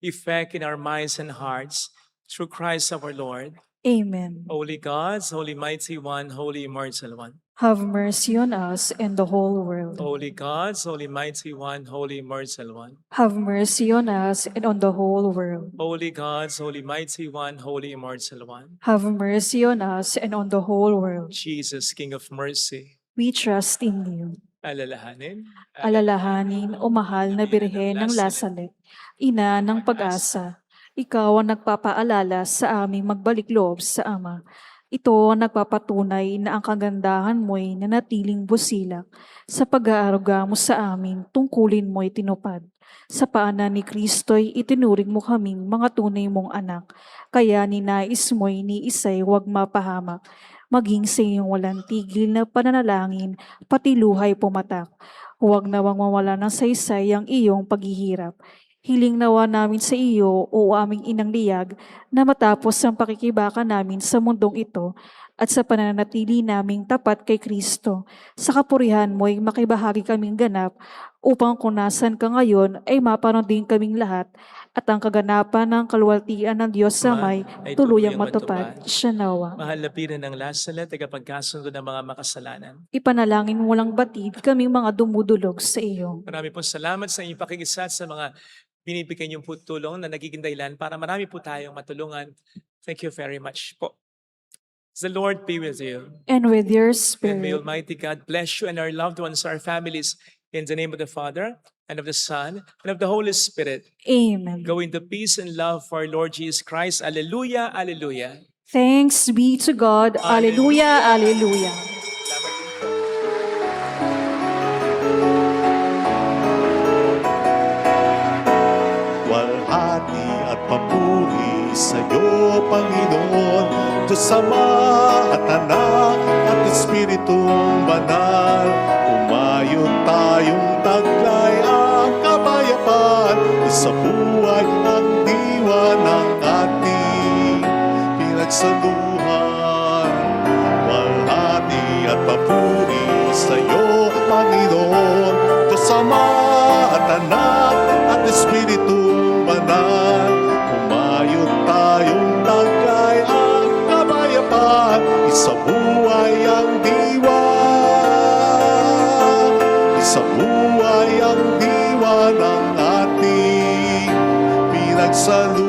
effect in our minds and hearts through Christ our Lord. Amen. Holy God, Holy Mighty One, Holy Immortal One. Have mercy on us and the whole world. Holy God, Holy Mighty One, Holy Immortal One. Have mercy on us and on the whole world. Holy God, Holy Mighty One, Holy Immortal One. Have mercy on us and on the whole world. Jesus, King of Mercy, We trust in you. alalahanin, Alalahanin, o mahal na Birhen ng Lasalet, ina ng pag-asa, ikaw ang nagpapaalala sa aming magbalik loob sa Ama. Ito ang nagpapatunay na ang kagandahan mo'y nanatiling busilak. Sa pag-aaruga mo sa amin, tungkulin mo'y tinupad. Sa paanan ni Kristo'y itinuring mo kaming mga tunay mong anak. Kaya ninais mo'y ni isa'y huwag mapahamak. Maging sa iyong walang tigil na pananalangin, pati luhay pumatak. Huwag nawang mawala ng saysay ang iyong paghihirap. Hiling nawa namin sa iyo, o aming inang liyag, na matapos ang pakikibaka namin sa mundong ito at sa pananatili naming tapat kay Kristo, sa kapurihan mo'y makibahagi kaming ganap upang kung nasan ka ngayon ay maparoon din kaming lahat at ang kaganapan ng kaluwalhatian ng Diyos sa may ay tuluyang tuluyang matupad. matupad. Siya nawa. mahal na Birhen ng Lasalet, tagapagkasundo ng mga makasalanan. Ipanalangin mo lang batid kaming mga dumudulog sa iyo. Marami po salamat sa inyong pakikisa sa mga binibigay niyong po tulong na nagiging dahilan para marami po tayong matulungan. Thank you very much po. The Lord be with you. And with your And may spirit. Almighty God bless you and our loved ones, our families, in the name of the Father, and of the Son, and of the Holy Spirit. Amen. Go in the peace and love for our Lord Jesus Christ. Alleluia, alleluia. Thanks be to God. Alleluia, alleluia. Salamat din po. Walhati at papuri sa'yo, Panginoon, Diyos Ama at Anak at Espiritong Banal. Umayo tayong taglay ang kapayapaan, sa buhay ang diwa ng ating pinagsaluhan. Walhati at papuri sa'yo, Panginoon, Diyos Ama at Anak at Espiritong Banal. Umayo tayong taglay ang kapayapaan, isa buhay ang diwa. Isa buhay ang diwa ng ating pinagsaluhan.